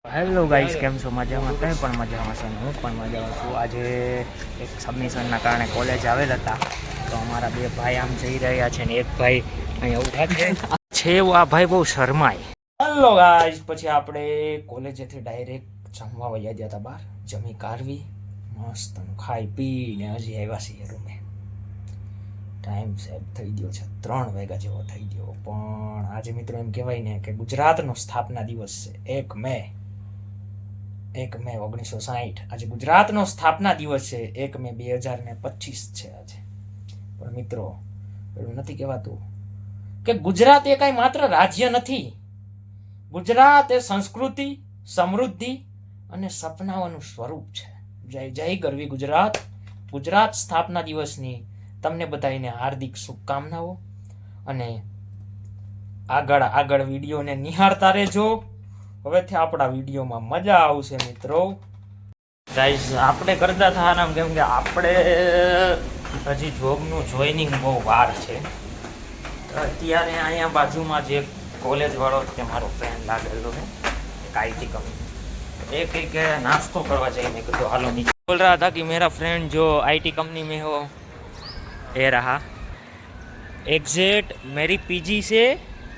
Hello guys, કેમ છો? મજામાં? કંઈ પણ મજામાં છે ને હું પણ મજામાં છું. આજે એક સબમિશનના કારણે કોલેજ આવેલ હતા, તો અમારા બે ભાઈ આમ જઈ રહ્યા છે ને એક ભાઈ અહીંયા ઉભા છે. આ ભાઈ બહુ શરમાય. હેલો ગાઈસ, પછી આપણે કોલેજેથી ડાયરેક્ટ જમવા વયા ગયા હતા બહાર. જમી કાઢવી મસ્ત ખાઈ પીને હજી આવ્યા છીએ રૂમે. ટાઈમ સેટ થઈ ગયો છે, 3 વાગ્યા જેવો થઈ ગયો. પણ આજે મિત્રો એમ કહેવાય ને કે ગુજરાતનો સ્થાપના દિવસ છે, 1 મે 1960. આજે ગુજરાતનો સ્થાપના દિવસ છે, 1 મે 2025 છે આજે. પણ મિત્રો એવું નથી કહેવાતું કે ગુજરાત એ કાંઈ માત્ર રાજ્ય નથી. ગુજરાત એ સંસ્કૃતિ, સમૃદ્ધિ અને સપનાઓનું સ્વરૂપ છે. જય જય ગરવી ગુજરાત. ગુજરાત સ્થાપના દિવસની તમને બધાને હાર્દિક શુભકામનાઓ. અને આગળ વિડીયોને નિહાળતા રહેજો. હવેથી આપણા વિડીયોમાં મજા આવશે મિત્રો. ગાઈસ, આપણે કરતા હતા આરામ, કેમ કે આપણે હજી જોબનું જોઈનિંગ બહુ વાર છે. અત્યારે અહીંયા બાજુમાં જે કોલેજ વાળો તે મારો ફ્રેન્ડ લાગેલો છે, એક આઈટી કંપની, એ કંઈક नाश्तो करवा चाहिए. मैं तो हालो नीचे बोल रहा था कि मेरा फ्रेंड जो आईटी कंपनी में हो ये रहा एग्जैक्ट मेरी पीजी से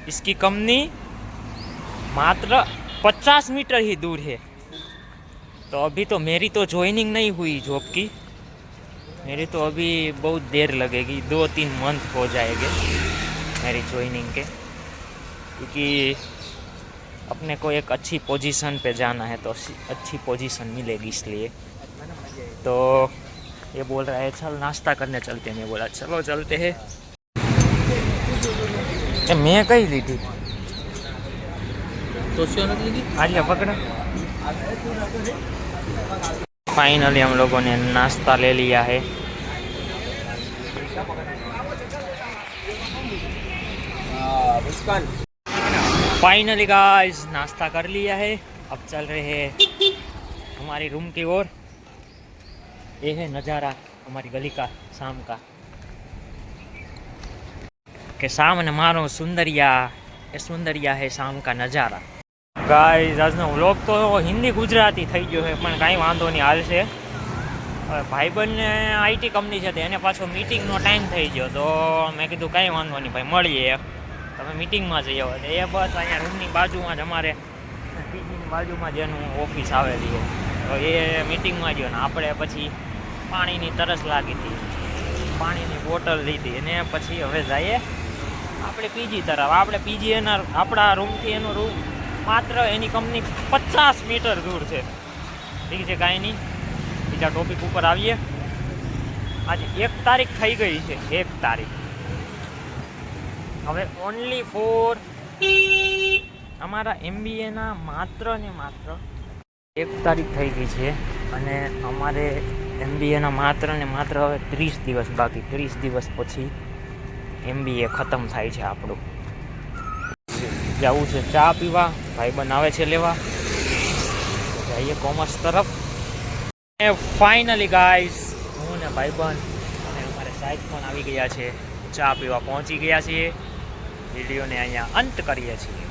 इसकी कंपनी मात्र 50 मीटर ही दूर है. तो अभी तो मेरी तो ज्वाइनिंग नहीं हुई जॉब की. मेरी तो अभी बहुत देर लगेगी, 2-3 मंथ हो जाएंगे मेरी ज्वाइनिंग के, क्योंकि अपने को एक अच्छी पोजीशन पे जाना है तो अच्छी पोजीशन मिलेगी, इसलिए. तो ये बोल रहा है चल नाश्ता करने चलते हैं. मैं बोला चलो चलते हैं. मैं कही ली थी आज पकड़ा. फाइनली हम लोगों ने नाश्ता ले लिया है. फाइनली गाइस नाश्ता कर लिया है. अब चल रहे हैं हमारी रूम की ओर. ये है नज़ारा हमारी गली का शाम का, કે સામને મારો સુંદરિયા એ સુંદરિયા હે શામ કા નજારા. ગાઈઝ, આજનો વ્લોગ તો હિન્દી ગુજરાતી થઈ ગયો છે, પણ કાંઈ વાંધો નહીં, હાલ છે. હવે ભાઈબંધને આઈટી કંપની છે, એને પાછો મિટિંગનો ટાઈમ થઈ ગયો, તો મેં કીધું કાંઈ વાંધો નહીં ભાઈ, મળીએ, તમે મિટિંગમાં જઈ આવો. એ બસ અહીંયા રૂમની બાજુમાં જ, અમારે પીજીની બાજુમાં જ એનું ઓફિસ આવેલી છે. તો એ મિટિંગમાં ગયો ને આપણે પછી પાણીની તરસ લાગી હતી, પાણીની બોટલ લીધી અને પછી હવે જઈએ આપણે પીજી તરફ. આપણે પીજી એના આપણા રૂમથી એનો રૂમ માત્ર એની કંપની 50 મીટર દૂર છે. ઠીક છે, કાંઈ નહીં, બીજા ટોપિક ઉપર આવીએ. આજે 1 તારીખ થઈ ગઈ છે, 1 તારીખ. હવે ઓનલી ફોર અમારા MBAના માત્ર ને માત્ર 1 તારીખ થઈ ગઈ છે, અને અમારે MBAના માત્ર ને માત્ર હવે 30 દિવસ બાકી. 30 દિવસ પછી MBA ખતમ થાય છે આપણું. જવું છે ચા પીવા, ભાઈબંધ આવે છે લેવા, જઈએ કોમર્સ તરફ. ફાઇનલી ગાઈસ, હું ને ભાઈબંધ અને અમારે સાહેબ પણ આવી ગયા છે, ચા પીવા પહોંચી ગયા છીએ. વિડીયોને અહીંયા અંત કરીએ છીએ.